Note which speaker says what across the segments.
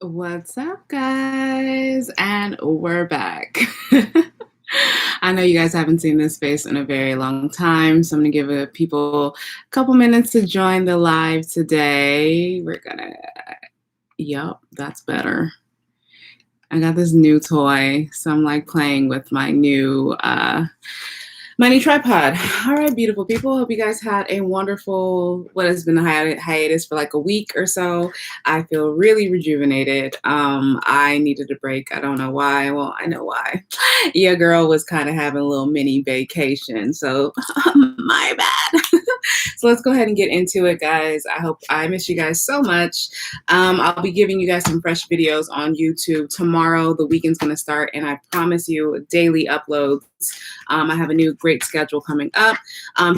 Speaker 1: What's up, guys? And we're back. I know you guys haven't seen this face in a very long time, so I'm going to give people a couple minutes to join the live today. Yup, that's better. I got this new toy, so I'm like playing with my new tripod. All right, beautiful people. Hope you guys had a wonderful, what has been a hiatus for like a week or so. I feel really rejuvenated. I needed a break. I don't know why. Well, I know why. Your girl was kind of having a little mini vacation. So my bad. So let's go ahead and get into it, guys. I miss you guys so much. I'll be giving you guys some fresh videos on YouTube tomorrow. The weekend's going to start, and I promise you daily uploads. I have a new great schedule coming up.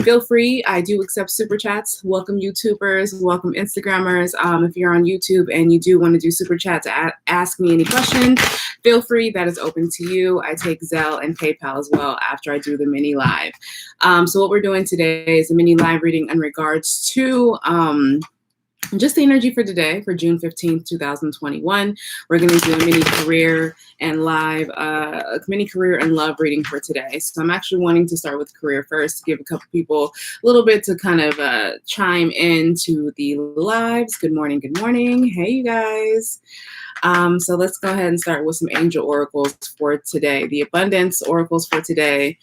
Speaker 1: Feel free. I do accept super chats. Welcome YouTubers. Welcome Instagrammers. If you're on YouTube and you do want to do super chat to ask me any questions, feel free. That is open to you. I take Zelle and PayPal as well after I do the mini live. So what we're doing today is a mini live reading in regards to just the energy for today, for June 15th, 2021. We're going to do a mini career and mini career and love reading for today. So I'm actually wanting to start with career first to give a couple people a little bit to kind of chime into the lives. Good morning. Good morning. Hey, you guys. So let's go ahead and start with some angel oracles for today. The abundance oracles for today.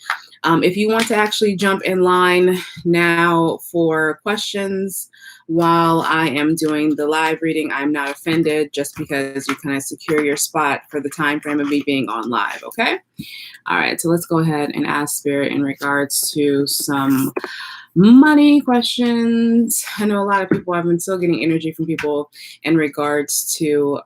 Speaker 1: If you want to actually jump in line now for questions while I am doing the live reading, I'm not offended, just because you kind of secure your spot for the time frame of me being on live, okay? All right, so let's go ahead and ask Spirit in regards to some money questions. I know a lot of people, I've been still getting energy from people in regards to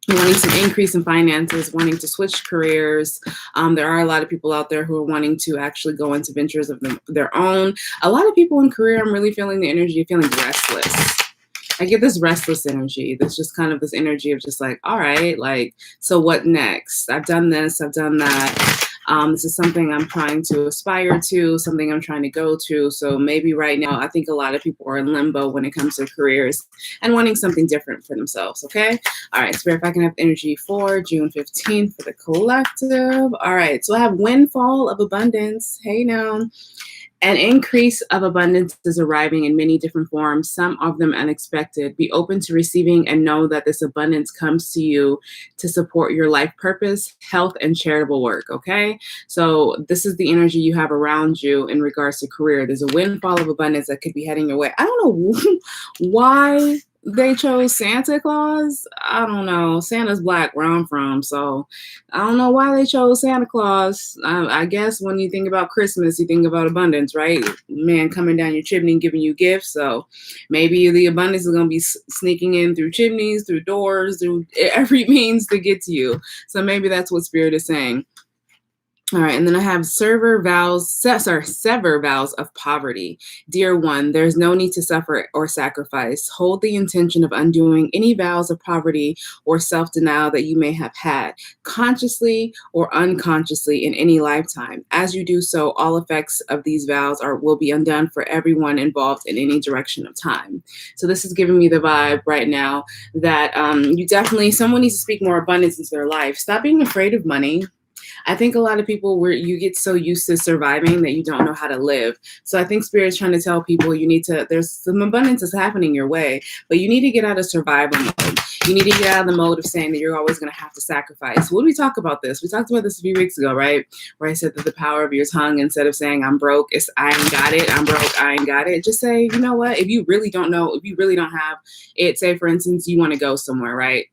Speaker 1: wanting some increase in finances, wanting to switch careers. There are a lot of people out there who are wanting to actually go into ventures of their own. A lot of people in career, I'm really feeling the energy of feeling restless. I get this restless energy. There's just kind of this energy of just like, all right, like, so what next? I've done this, I've done that. This is something I'm trying to aspire to, something I'm trying to go to. So maybe right now, I think a lot of people are in limbo when it comes to careers and wanting something different for themselves, okay? All right, Spirit, if I can have energy for June 15th for the collective. All right, so I have windfall of abundance. Hey now. An increase of abundance is arriving in many different forms, some of them unexpected. Be open to receiving and know that this abundance comes to you to support your life purpose, health, and charitable work, okay? So this is the energy you have around you in regards to career. There's a windfall of abundance that could be heading your way. I don't know why they chose Santa Claus. I don't know. Santa's black where I'm from, so I don't know why they chose Santa Claus. I guess when you think about Christmas, you think about abundance, right? Man coming down your chimney and giving you gifts. So maybe the abundance is going to be sneaking in through chimneys, through doors, through every means to get to you. So maybe that's what Spirit is saying. All right, and then I have sever vows of poverty. Dear one, there's no need to suffer or sacrifice. Hold the intention of undoing any vows of poverty or self-denial that you may have had, consciously or unconsciously in any lifetime. As you do so, all effects of these vows will be undone for everyone involved in any direction of time. So this is giving me the vibe right now that someone needs to speak more abundance into their life. Stop being afraid of money. I think a lot of people, where you get so used to surviving that you don't know how to live. So I think Spirit's trying to tell people there's some abundance that's happening your way, but you need to get out of survival mode. You need to get out of the mode of saying that you're always going to have to sacrifice. When we talk about this, we talked about this a few weeks ago, right? Where I said that the power of your tongue, instead of saying I'm broke, it's I ain't got it, I'm broke, I ain't got it. Just say, you know what? If you really don't know, if you really don't have it, say for instance, you want to go somewhere, right?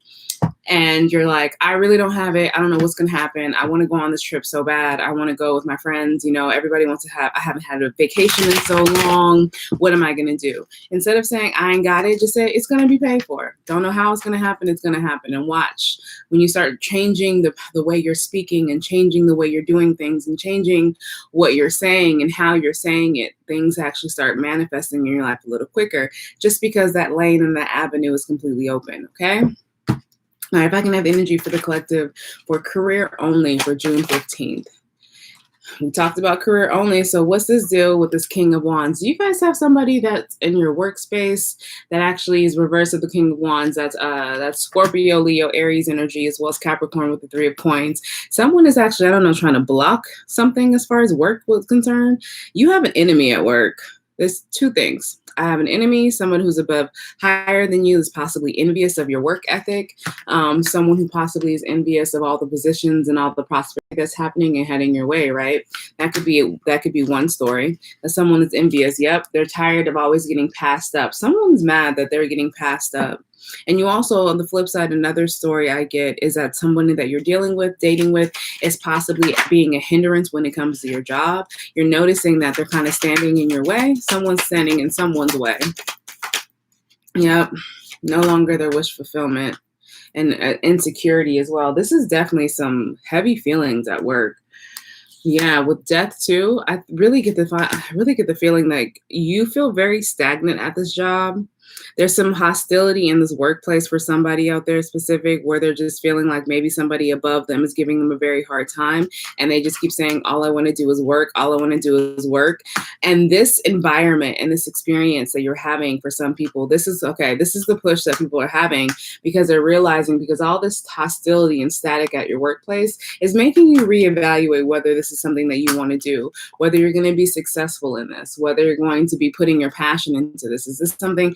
Speaker 1: And you're like, I really don't have it. I don't know what's going to happen. I want to go on this trip so bad. I want to go with my friends. You know, everybody wants to I haven't had a vacation in so long. What am I going to do? Instead of saying, I ain't got it, just say, it's going to be paid for. Don't know how it's going to happen. It's going to happen. And watch when you start changing the way you're speaking and changing the way you're doing things and changing what you're saying and how you're saying it, things actually start manifesting in your life a little quicker, just because that lane and that avenue is completely open. Okay. All right, if I can have energy for the collective for career only for June 15th. We talked about career only. So what's this deal with this King of Wands? Do you guys have somebody that's in your workspace that actually is reverse of the King of Wands? That's Scorpio, Leo, Aries energy, as well as Capricorn with the Three of Coins. Someone is actually, I don't know, trying to block something as far as work was concerned. You have an enemy at work. There's two things. I have an enemy, someone who's above, higher than you, is possibly envious of your work ethic, someone who possibly is envious of all the positions and all the prosperity that's happening and heading your way, right? That could be one story. That someone is envious. Yep, they're tired of always getting passed up. Someone's mad that they're getting passed up. And you also, on the flip side, another story I get is that someone that you're dealing with, dating with, is possibly being a hindrance when it comes to your job. You're noticing that they're kind of standing in your way. Someone's standing in someone's way. Yep. No longer their wish fulfillment and insecurity as well. This is definitely some heavy feelings at work. Yeah, with death too. I really get the feeling like you feel very stagnant at this job. There's some hostility in this workplace for somebody out there specific where they're just feeling like maybe somebody above them is giving them a very hard time and they just keep saying, all I want to do is work. All I want to do is work. And this environment and this experience that you're having for some people, this is the push that people are having because they're realizing because all this hostility and static at your workplace is making you reevaluate whether this is something that you want to do, whether you're going to be successful in this, whether you're going to be putting your passion into this. Is this somebody?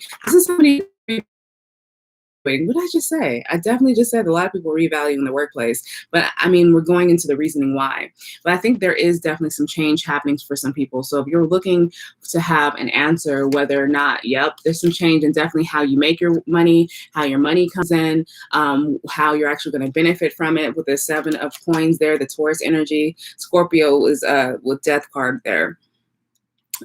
Speaker 1: What did I just say? I definitely just said a lot of people are revaluing the workplace, but I mean, we're going into the reasoning why. But I think there is definitely some change happening for some people. So if you're looking to have an answer, whether or not, yep, there's some change in definitely how you make your money, how your money comes in, how you're actually going to benefit from it with the Seven of Coins there, the Taurus energy. Scorpio is with Death card there.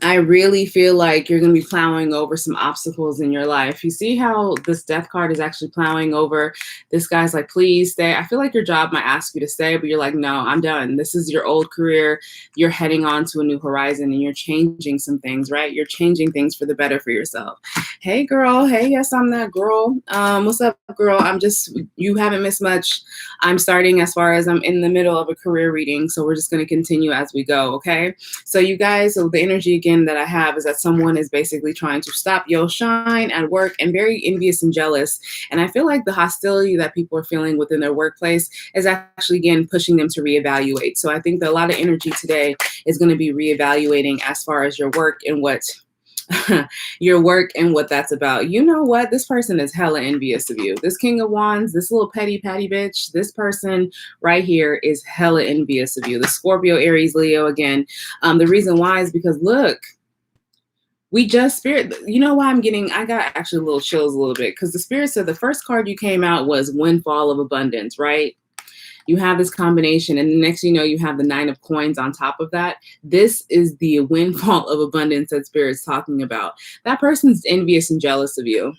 Speaker 1: I really feel like you're going to be plowing over some obstacles in your life. You see how this death card is actually plowing over. This guy's like, please stay. I feel like your job might ask you to stay, but you're like, no, I'm done. This is your old career. You're heading on to a new horizon and you're changing some things, right? You're changing things for the better for yourself. Hey, girl. Hey, yes, I'm that girl. What's up, girl? You haven't missed much. I'm starting as far as I'm in the middle of a career reading. So we're just going to continue as we go. Okay. So you guys, so the energy again that I have is that someone is basically trying to stop your shine at work and very envious and jealous. And I feel like the hostility that people are feeling within their workplace is actually, again, pushing them to reevaluate. So I think that a lot of energy today is going to be reevaluating as far as your work and what that's about. You know what? This person is hella envious of you. This King of Wands, this little petty bitch, this person right here is hella envious of you. The Scorpio, Aries, Leo again. The reason why is because look, we just spirit, you know why I got actually a little chills a little bit because the spirit said the first card you came out was Windfall of Abundance, right? You have this combination, and the next you know, you have the Nine of Coins on top of that. This is the windfall of abundance that Spirit's talking about. That person's envious and jealous of you.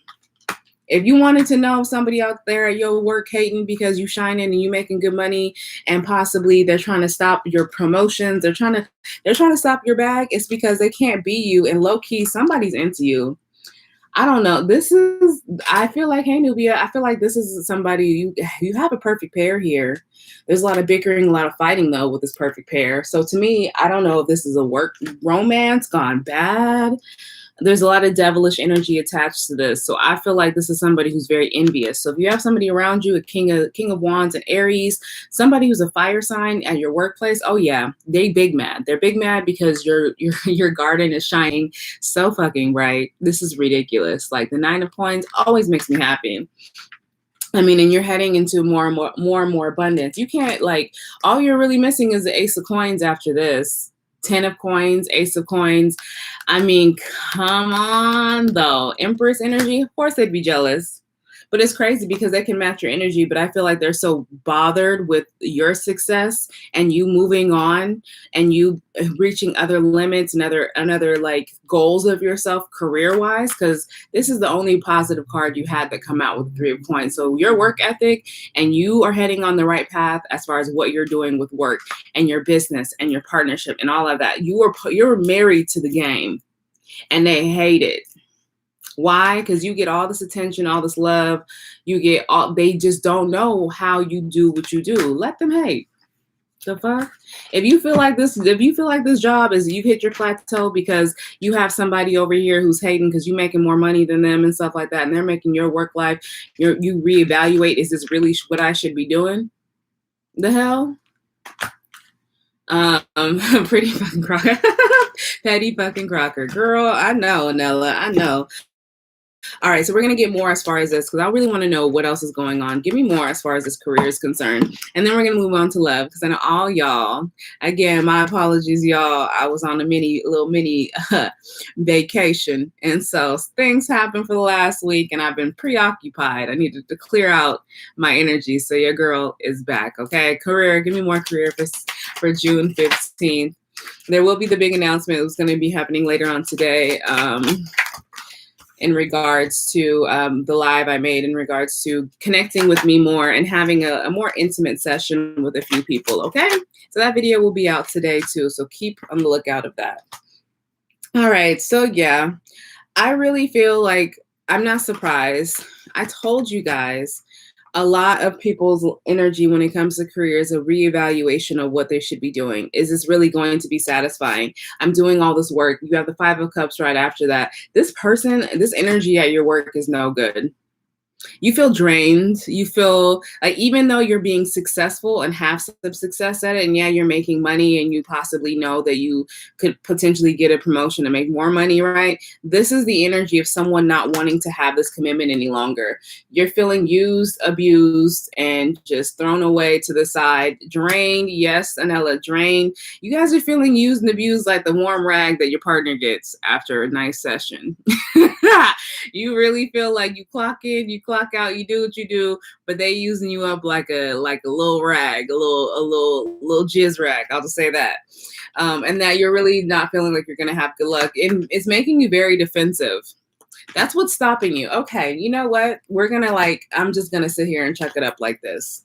Speaker 1: If you wanted to know somebody out there at your work hating because you shining and you making good money, and possibly they're trying to stop your promotions, they're trying to stop your bag, it's because they can't be you, and low key somebody's into you. I don't know. I feel like, hey, Nubia, I feel like this is somebody, you have a perfect pair here. There's a lot of bickering, a lot of fighting, though, with this perfect pair. So to me, I don't know if this is a work romance gone bad. There's a lot of devilish energy attached to this. So I feel like this is somebody who's very envious. So if you have somebody around you, a King of Wands and Aries, somebody who's a fire sign at your workplace, oh yeah, they big mad. They're big mad because your garden is shining so fucking bright. This is ridiculous. Like the Nine of Coins always makes me happy. I mean, and you're heading into more and more abundance. You can't, like, all you're really missing is the Ace of Coins after this. 10 of Coins, Ace of Coins. I mean, come on, though. Empress energy, of course they'd be jealous. But it's crazy because they can match your energy, but I feel like they're so bothered with your success and you moving on and you reaching other limits and other like goals of yourself career-wise, because this is the only positive card you had that come out with the Three of Coins. So your work ethic and you are heading on the right path as far as what you're doing with work and your business and your partnership and all of that. You're married to the game and they hate it. Why? Because you get all this attention, all this love. They just don't know how you do what you do. Let them hate. The fuck? If you feel like this job is you've hit your plateau because you have somebody over here who's hating because you're making more money than them and stuff like that, and they're making your work life, you reevaluate, is this really what I should be doing? The hell? Um, pretty fucking crocker. Petty fucking crocker. Girl, I know, Nella. I know. All right, so we're going to get more as far as this because I really want to know what else is going on. Give me more as far as this career is concerned. And then we're going to move on to love because I know all y'all, again, my apologies, y'all. I was on a little mini vacation. And so things happened for the last week and I've been preoccupied. I needed to clear out my energy. So your girl is back, okay? Career, give me more career for June 15th. There will be the big announcement. It's going to be happening later on today. In regards to the live I made in regards to connecting with me more and having a more intimate session with a few people, okay? So that video will be out today too, so keep on the lookout of that. All right, so yeah, I really feel like I'm not surprised. I told you guys a lot of people's energy when it comes to career is a reevaluation of what they should be doing. Is this really going to be satisfying? I'm doing all this work. You have the 5 of Cups right after that. This energy at your work is no good. You feel drained. You feel like even though you're being successful and have some success at it, and yeah, you're making money and you possibly know that you could potentially get a promotion to make more money, right? This is the energy of someone not wanting to have this commitment any longer. You're feeling used, abused, and just thrown away to the side. Drained. Yes, Anella, drained. You guys are feeling used and abused like the warm rag that your partner gets after a nice session. You really feel like you clock in, you clock out, you do what you do, but they using you up like a little rag, a little jizz rag. I'll just say that. And that you're really not feeling like you're gonna have good luck. And it's making you very defensive. That's what's stopping you. Okay, you know what? I'm just gonna sit here and chuck it up like this.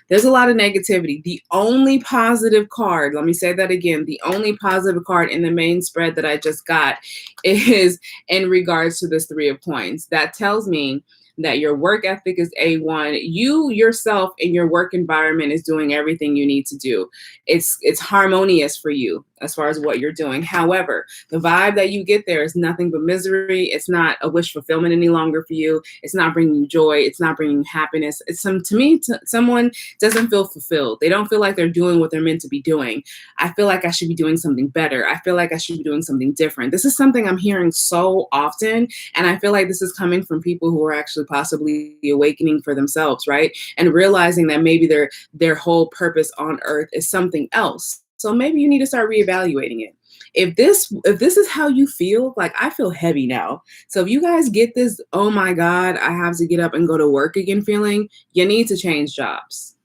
Speaker 1: There's a lot of negativity. The only positive card, let me say that again, the only positive card in the main spread that I just got is in regards to this 3 of Coins. That tells me that your work ethic is A1. You yourself in your work environment is doing everything you need to do. It's harmonious for you as far as what you're doing. However, the vibe that you get there is nothing but misery. It's not a wish fulfillment any longer for you. It's not bringing you joy. It's not bringing you happiness. Someone doesn't feel fulfilled. They don't feel like they're doing what they're meant to be doing. I feel like I should be doing something better. I feel like I should be doing something different. This is something I'm hearing so often. And I feel like this is coming from people who are actually possibly awakening for themselves, right? And realizing that maybe their whole purpose on earth is something else. So maybe you need to start reevaluating it. If this is how you feel, like I feel heavy now. So if you guys get this, oh my God, I have to get up and go to work again feeling, you need to change jobs.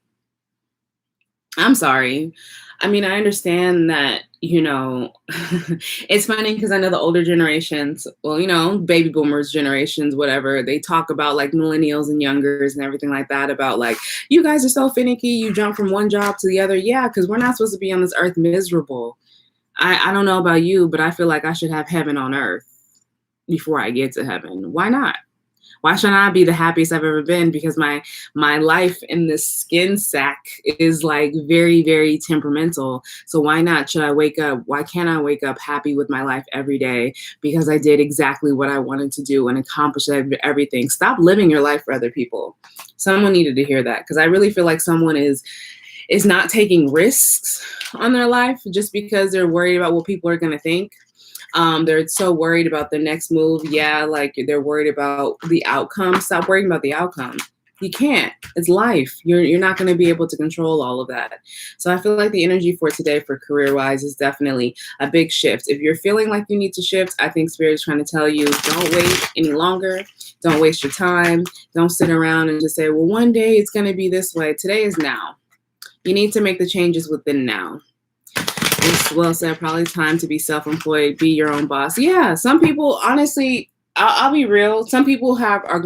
Speaker 1: I'm sorry. I mean, I understand that, it's funny because I know the older generations, well, baby boomers generations, whatever, they talk about like millennials and youngers and everything like that about like, you guys are so finicky. You jump from one job to the other. Yeah, because we're not supposed to be on this earth miserable. I don't know about you, but I feel like I should have heaven on earth before I get to heaven. Why not? Why should I be the happiest I've ever been? Because my life in this skin sack is like very, very temperamental. So why not? Should I wake up? Why can't I wake up happy with my life every day? Because I did exactly what I wanted to do and accomplished everything. Stop living your life for other people. Someone needed to hear that because I really feel like someone is not taking risks on their life just because they're worried about what people are going to think. They're so worried about the next move. Yeah, like they're worried about the outcome. Stop worrying about the outcome. You can't. It's life. You're not going to be able to control all of that. So I feel like the energy for today for career-wise is definitely a big shift. If you're feeling like you need to shift, I think Spirit is trying to tell you, don't wait any longer. Don't waste your time. Don't sit around and just say, well, one day it's going to be this way. Today is now. You need to make the changes within now. It's well said, probably time to be self-employed, be your own boss. Yeah, some people, honestly, I'll be real. Some people are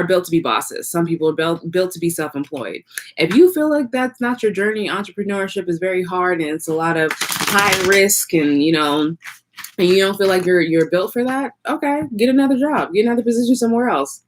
Speaker 1: built to be bosses. Some people are built to be self-employed. If you feel like that's not your journey, entrepreneurship is very hard and it's a lot of high risk and you don't feel like you're built for that, okay, get another job, get another position somewhere else.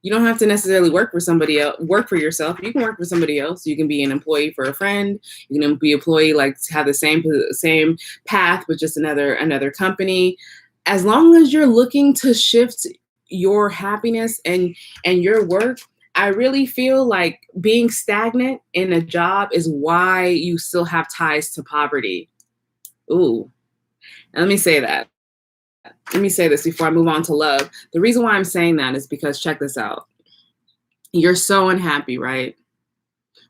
Speaker 1: You don't have to necessarily work for somebody else, work for yourself. You can work for somebody else. You can be an employee for a friend. You can be an employee, like have the same path, but just another company. As long as you're looking to shift your happiness and your work, I really feel like being stagnant in a job is why you still have ties to poverty. Ooh, let me say that. Let me say this before I move on to love. The reason why I'm saying that is because check this out. You're so unhappy, right?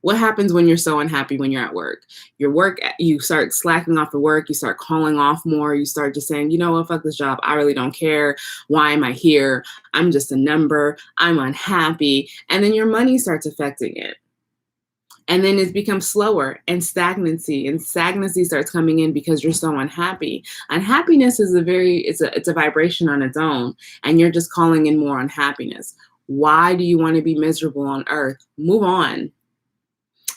Speaker 1: What happens when you're so unhappy when you're at work? Your work, you start slacking off the work, you start calling off more, you start just saying, you know what, fuck this job, I really don't care. Why am I here? I'm just a number, I'm unhappy. And then your money starts affecting it. And then it becomes slower and stagnancy starts coming in because you're so unhappy. Unhappiness is it's a vibration on its own, and you're just calling in more unhappiness. Why do you want to be miserable on earth? Move on.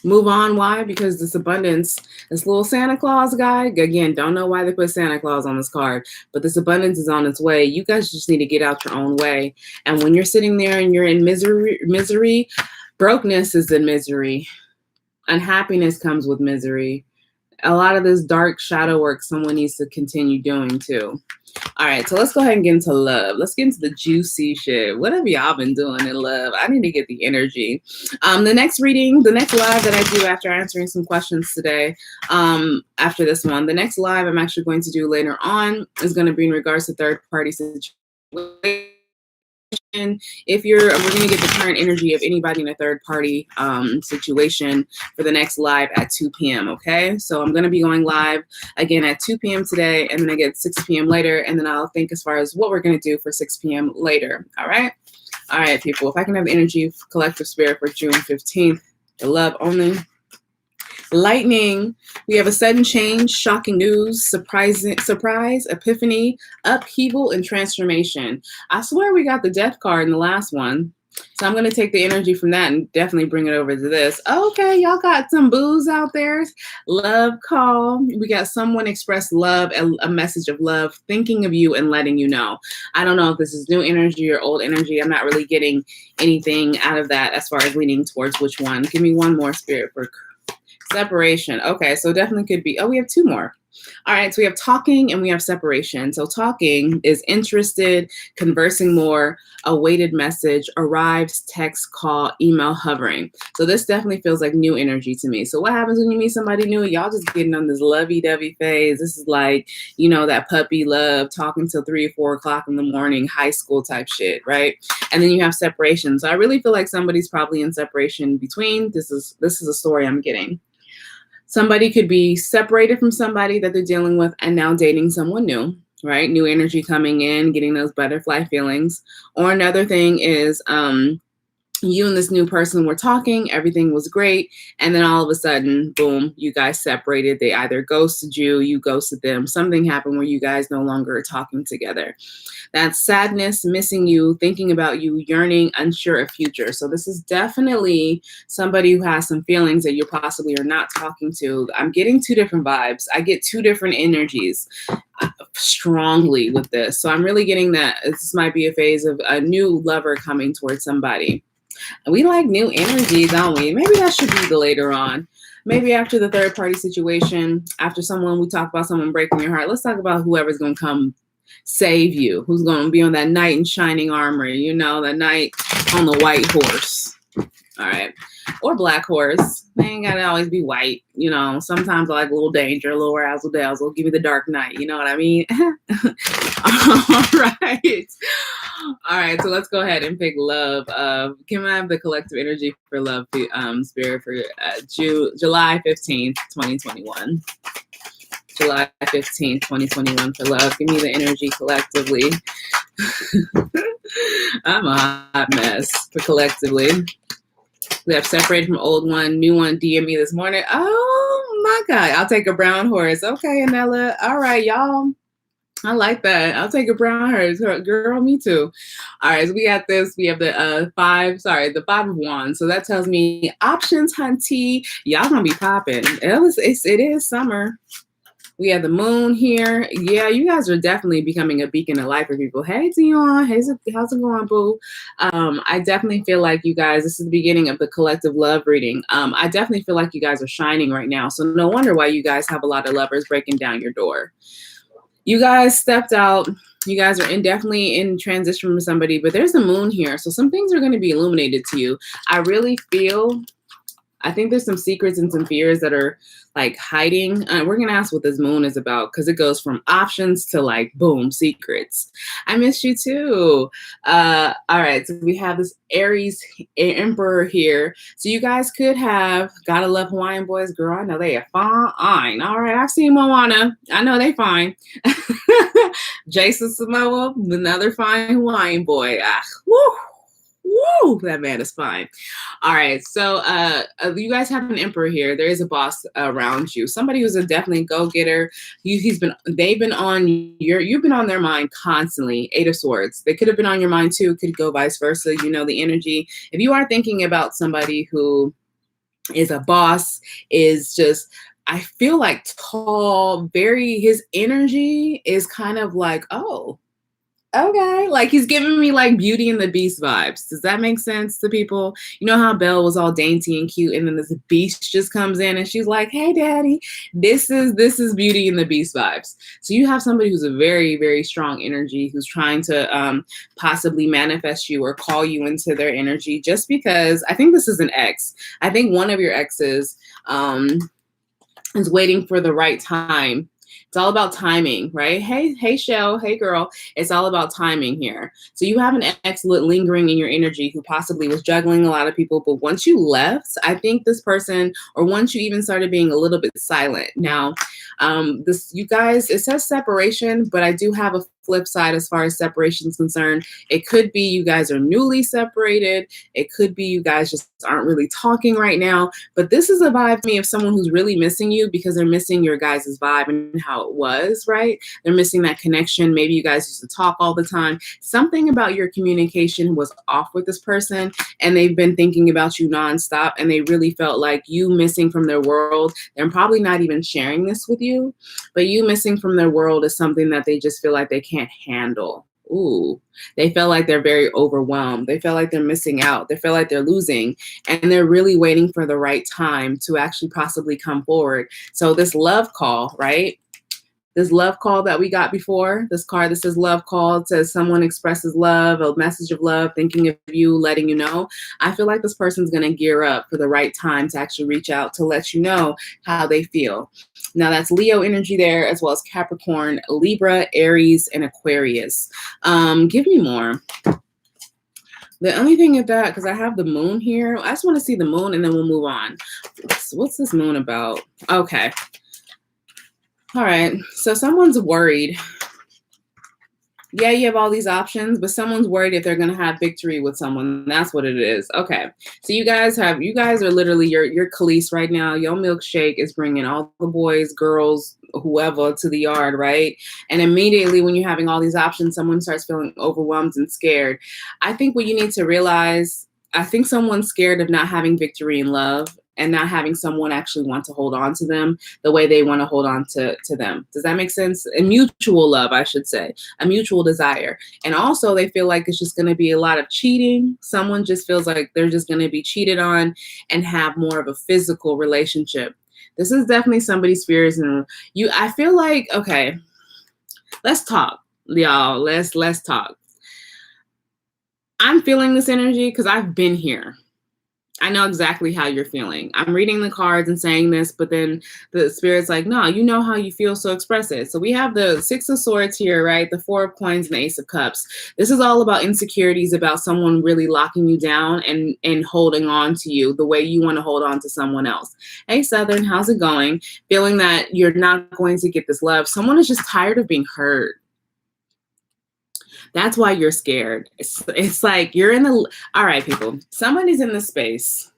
Speaker 1: Move on. Why? Because this abundance, this little Santa Claus guy, again, don't know why they put Santa Claus on this card, but this abundance is on its way. You guys just need to get out your own way. And when you're sitting there and you're in misery, brokenness is in misery. Unhappiness comes with misery. A lot of this dark shadow work someone needs to continue doing too. All right, so let's go ahead and get into love. Let's get into the juicy shit. What have y'all been doing in love? I need to get the energy. The next live that I do after answering some questions today, after this one, the next live I'm actually going to do later on is going to be in regards to third-party situations. If we're going to get the current energy of anybody in a third party situation for the next live at 2 p.m. Okay, so I'm going to be going live again at 2 p.m. today, and then I get 6 p.m. later, and then I'll think as far as what we're going to do for 6 p.m. later. All right, people. If I can have energy, collective spirit for June 15th, the love only. Lightning, we have a sudden change, shocking news, surprise, epiphany, upheaval, and transformation. I swear we got the death card in the last one. So I'm going to take the energy from that and definitely bring it over to this. Okay, y'all got some boos out there. Love call. We got someone express love, a message of love, thinking of you and letting you know. I don't know if this is new energy or old energy. I'm not really getting anything out of that as far as leaning towards which one. Give me one more, spirit, for separation. Okay, so definitely could be. Oh, we have two more. All right, so we have talking and we have separation. So talking is interested, conversing more, awaited message, arrives, text, call, email, hovering. So this definitely feels like new energy to me. So what happens when you meet somebody new? Y'all just getting on this lovey-dovey phase. This is like, you know, that puppy love, talking till 3 or 4 o'clock in the morning, high school type shit, right? And then you have separation. So I really feel like somebody's probably in separation between. This is a story I'm getting. Somebody could be separated from somebody that they're dealing with and now dating someone new, right? New energy coming in, getting those butterfly feelings. Or another thing is you and this new person were talking, everything was great, and then all of a sudden, boom, you guys separated. They either ghosted you, you ghosted them. Something happened where you guys no longer are talking together. That's sadness, missing you, thinking about you, yearning, unsure of future. So this is definitely somebody who has some feelings that you possibly are not talking to. I'm getting two different vibes. I get two different energies strongly with this. So I'm really getting that this might be a phase of a new lover coming towards somebody. We like new energy, don't we? Maybe that should be the later on. Maybe after the third party situation, after we talk about someone breaking your heart, let's talk about whoever's going to come save you, who's going to be on that knight in shining armor, you know, that knight on the white horse. All right. Or black horse. They ain't got to always be white. You know, sometimes I like a little danger, a little razzle dazzle. Give me the dark knight. You know what I mean? All right. All right. So let's go ahead and pick love. Can I have the collective energy for love, spirit, for July 15th, 2021? July 15th, 2021 for love. Give me the energy collectively. I'm a hot mess for collectively. We have separated from old one, new one DM me this morning. Oh my God. I'll take a brown horse. Okay, Anella. All right, y'all. I like that. I'll take a brown horse. Girl, me too. All right, so we got this. We have the 5 of wands. So that tells me options, hunty. Y'all gonna be popping. It is summer. We have the moon here. Yeah, you guys are definitely becoming a beacon of light for people. Hey, Dion. Hey, how's it going, boo? I definitely feel like you guys, this is the beginning of the collective love reading. I definitely feel like you guys are shining right now. So no wonder why you guys have a lot of lovers breaking down your door. You guys stepped out. You guys are definitely in transition from somebody, but there's a moon here. So some things are going to be illuminated to you. I think there's some secrets and some fears that are like hiding. We're going to ask what this moon is about because it goes from options to like, boom, secrets. I missed you too. All right. So we have this Aries Emperor here. So you guys could have, gotta love Hawaiian boys, girl. I know they are fine. All right. I've seen Moana. I know they fine. Jason Samoa, another fine Hawaiian boy. Woo. Woo, that man is fine. All right, so you guys have an emperor here. There is a boss around you. Somebody who's a definitely go-getter. You've been on their mind constantly. 8 of Swords. They could have been on your mind too. Could go vice versa. You know the energy. If you are thinking about somebody who is a boss, is just, I feel like tall, his energy is kind of like, oh, okay. Like he's giving me like Beauty and the Beast vibes. Does that make sense to people? You know how Belle was all dainty and cute, and then this beast just comes in and she's like, hey daddy, this is Beauty and the Beast vibes. So you have somebody who's a very, very strong energy, who's trying to possibly manifest you or call you into their energy, just because I think this is an ex. I think one of your exes is waiting for the right time. It's all about timing, right? Hey, Shell. Hey, girl. It's all about timing here. So you have an ex lingering in your energy who possibly was juggling a lot of people. But once you left, I think this person, or once you even started being a little bit silent. Now, you guys, it says separation, but I do have a flip side as far as separation is concerned. It could be you guys are newly separated. It could be you guys just aren't really talking right now. But this is a vibe to me of someone who's really missing you because they're missing your guys' vibe and how it was, right? They're missing that connection. Maybe you guys used to talk all the time. Something about your communication was off with this person, and they've been thinking about you nonstop, and they really felt like you missing from their world. They're probably not even sharing this with you, but you missing from their world is something that they just feel like they can't handle. Ooh, they feel like they're very overwhelmed. They feel like they're missing out. They feel like they're losing, and they're really waiting for the right time to actually possibly come forward. So this love call, right? This love call that we got before, this card that says love call, says someone expresses love, a message of love, thinking of you, letting you know. I feel like this person's going to gear up for the right time to actually reach out to let you know how they feel. Now that's Leo energy there, as well as Capricorn, Libra, Aries, and Aquarius. Give me more. The only thing of that, because I have the moon here, I just want to see the moon and then we'll move on. What's this moon about? Okay. All right, so someone's worried. Yeah, you have all these options, but someone's worried if they're gonna have victory with someone. That's what it is. Okay, so you guys are literally your Khalees right now. Your milkshake is bringing all the boys, girls, whoever to the yard, right? And immediately when you're having all these options, someone starts feeling overwhelmed and scared. I think what you need to realize, I think someone's scared of not having victory in love and not having someone actually want to hold on to them the way they want to hold on to them. Does that make sense? A mutual love, I should say, a mutual desire. And also they feel like it's just going to be a lot of cheating. Someone just feels like they're just going to be cheated on and have more of a physical relationship. This is definitely somebody's fears. And I feel like, okay, let's talk, y'all. Let's talk. I'm feeling this energy because I've been here. I know exactly how you're feeling. I'm reading the cards and saying this, but then the spirit's like, no, you know how you feel, so express it. So we have the 6 of Swords here, right? The 4 of Coins and the Ace of Cups. This is all about insecurities, about someone really locking you down and holding on to you the way you want to hold on to someone else. Hey, Southern, how's it going? Feeling that you're not going to get this love. Someone is just tired of being hurt. That's why you're scared. It's like you're in the, all right, people, somebody's in the space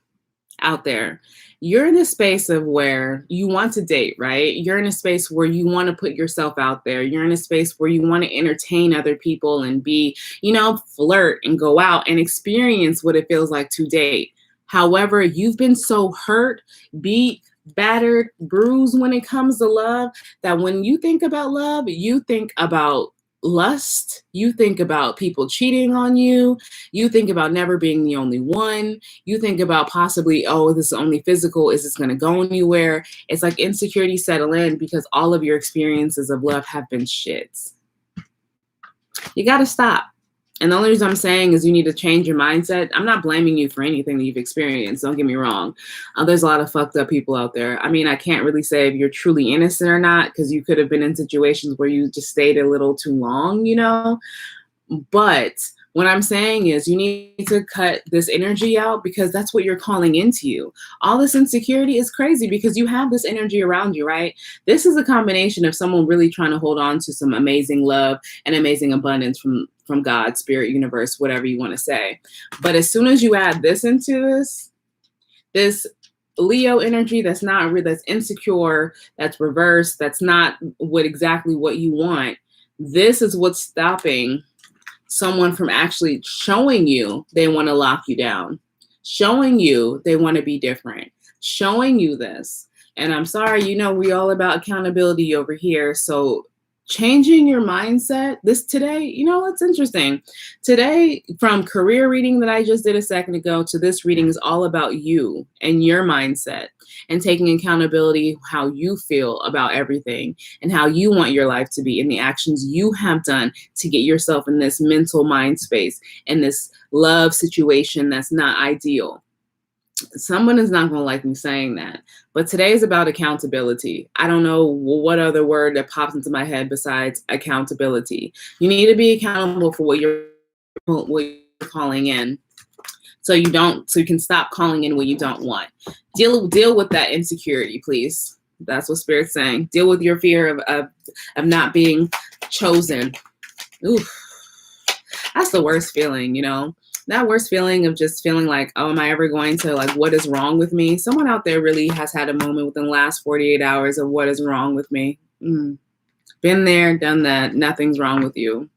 Speaker 1: out there. You're in a space of where you want to date, right? You're in a space where you want to put yourself out there. You're in a space where you want to entertain other people and be, flirt and go out and experience what it feels like to date. However, you've been so hurt, battered, bruised when it comes to love, that when you think about love, you think about lust, you think about people cheating on you, you think about never being the only one, you think about possibly, oh, this is only physical, is this going to go anywhere? It's like insecurity settle in because all of your experiences of love have been shits. You got to stop. And the only reason I'm saying is you need to change your mindset. I'm not blaming you for anything that you've experienced. Don't get me wrong. There's a lot of fucked up people out there. I mean, I can't really say if you're truly innocent or not, because you could have been in situations where you just stayed a little too long, you know? But what I'm saying is you need to cut this energy out because that's what you're calling into you. All this insecurity is crazy because you have this energy around you, right? This is a combination of someone really trying to hold on to some amazing love and amazing abundance from God, spirit, universe, whatever you want to say. But as soon as you add this into this Leo energy that's not real, that's insecure, that's reversed, that's not exactly what you want, this is what's stopping someone from actually showing you they want to lock you down, showing you they want to be different, showing you this. And I'm sorry, you know, we all about accountability over here. So changing your mindset this today, you know, what's interesting today, from career reading that I just did a second ago to this reading, is all about you and your mindset and taking accountability, how you feel about everything and how you want your life to be and the actions you have done to get yourself in this mental mind space and this love situation that's not ideal. Someone is not going to like me saying that, but today is about accountability. I don't know what other word that pops into my head besides accountability. You need to be accountable for what you're calling in. So you can stop calling in what you don't want. Deal with that insecurity, please. That's what Spirit's saying. Deal with your fear of not being chosen. Oof. That's the worst feeling, you know? That worst feeling of just feeling like, oh, am I ever going to, like, what is wrong with me? Someone out there really has had a moment within the last 48 hours of what is wrong with me. Been there, done that. Nothing's wrong with you.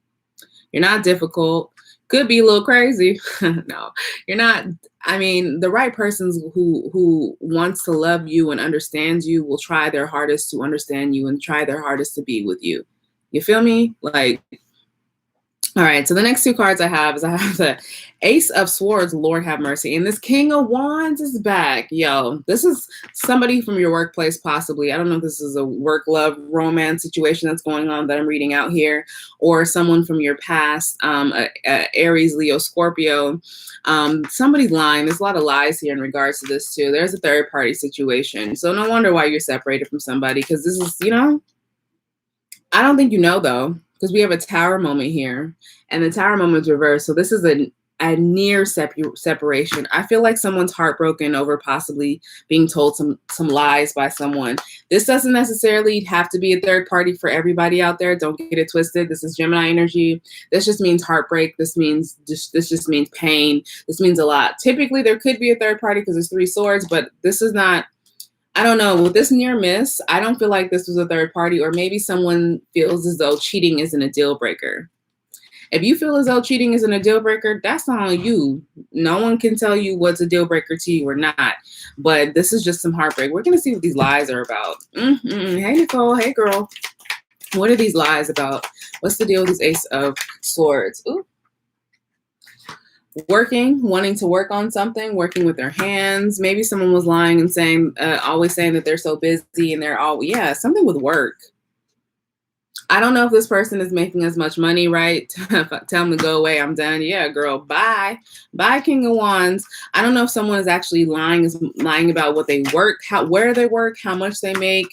Speaker 1: You're not difficult. Could be a little crazy. No, you're not. I mean, the right persons who wants to love you and understands you will try their hardest to understand you and try their hardest to be with you. You feel me? Like, all right, so the next two cards I have the Ace of Swords, Lord have mercy. And this King of Wands is back. Yo, this is somebody from your workplace, possibly. I don't know if this is a work, love, romance situation that's going on that I'm reading out here, or someone from your past, Aries, Leo, Scorpio. Somebody's lying. There's a lot of lies here in regards to this, too. There's a third party situation. So no wonder why you're separated from somebody, because this is, you know, I don't think you know, though. Because we have a tower moment here, and the tower moment is reversed. So this is a near separation. I feel like someone's heartbroken over possibly being told some lies by someone. This doesn't necessarily have to be a third party for everybody out there. Don't get it twisted. This is Gemini energy. This just means heartbreak. This just means pain. This means a lot. Typically, there could be a third party because there's 3 swords, but this is not. I don't know. With this near miss, I don't feel like this was a third party, or maybe someone feels as though cheating isn't a deal breaker. If you feel as though cheating isn't a deal breaker, that's on you. No one can tell you what's a deal breaker to you or not. But this is just some heartbreak. We're going to see what these lies are about. Hey, Nicole. Hey, girl. What are these lies about? What's the deal with this Ace of Swords? Ooh. Wanting to work on something, working with their hands. Maybe someone was lying and saying, always saying that they're so busy and they're something with work. I don't know if this person is making as much money, right? Tell them to go away. I'm done. Yeah, girl. Bye. Bye, King of Wands. I don't know if someone is actually lying about what they work, where they work, how much they make.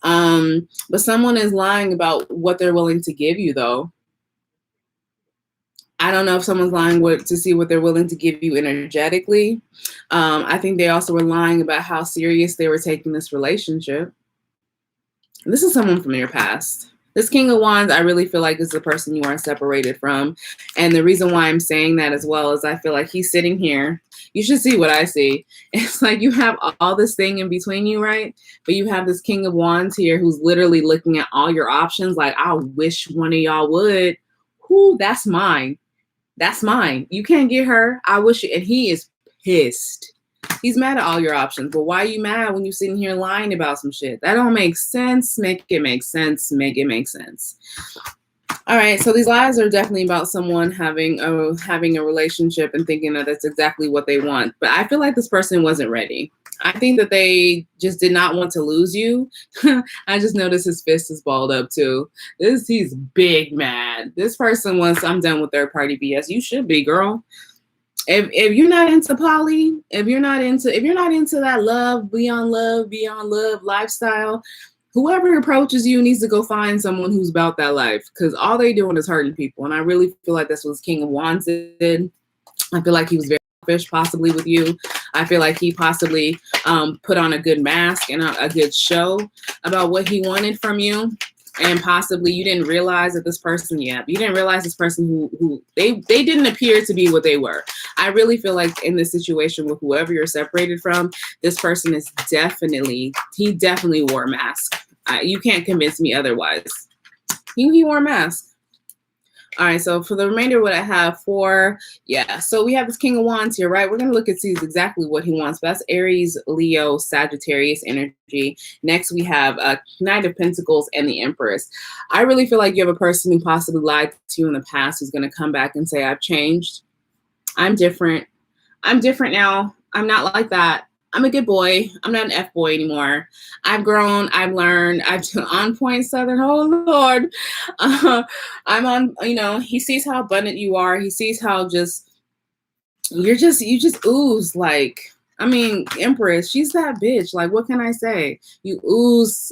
Speaker 1: But someone is lying about what they're willing to give you, though. I don't know if someone's lying to see what they're willing to give you energetically. I think they also were lying about how serious they were taking this relationship. This is someone from your past. This King of Wands, I really feel like is the person you are separated from. And the reason why I'm saying that as well is I feel like he's sitting here. You should see what I see. It's like you have all this thing in between you, right? But you have this King of Wands here who's literally looking at all your options like, I wish one of y'all would. Whoo, that's mine. That's mine. You can't get her. I wish. And he is pissed. He's mad at all your options. But why are you mad when you're sitting here lying about some shit? That don't make sense. Make it make sense. Make it make sense. All right, so these lies are definitely about someone having a relationship and thinking that that's exactly what they want. But I feel like this person wasn't ready. I think that they just did not want to lose you. I just noticed his fist is balled up too. He's big mad. This person wants, I'm done with third party BS. You should be, girl. If you're not into poly, if you're not into that love beyond love lifestyle, whoever approaches you needs to go find someone who's about that life, because all they doing is hurting people. And I really feel like that's what King of Wands did. I feel like he was very selfish, possibly with you. I feel like he possibly put on a good mask and a good show about what he wanted from you. And possibly you didn't realize that this person, you didn't realize this person who they didn't appear to be what they were. I really feel like in this situation with whoever you're separated from, this person is definitely wore a mask. You can't convince me otherwise. He wore a mask. All right, so for the remainder of what I have so we have this King of Wands here, right? We're going to look and see exactly what he wants. That's Aries, Leo, Sagittarius energy. Next, we have Knight of Pentacles and the Empress. I really feel like you have a person who possibly lied to you in the past who's going to come back and say, I've changed. I'm different. I'm different now. I'm not like that. I'm a good boy. I'm not an F-boy anymore. I've grown. I've learned. I'm on point Southern. Oh, Lord. I'm on, he sees how abundant you are. He sees how you just ooze like, Empress, she's that bitch. Like, what can I say? You ooze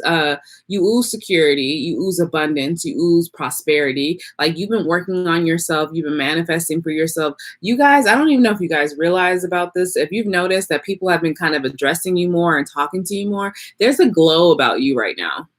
Speaker 1: security, you ooze abundance, you ooze prosperity. Like, you've been working on yourself, you've been manifesting for yourself. You guys, I don't even know if you guys realize about this. If you've noticed that people have been kind of addressing you more and talking to you more, there's a glow about you right now.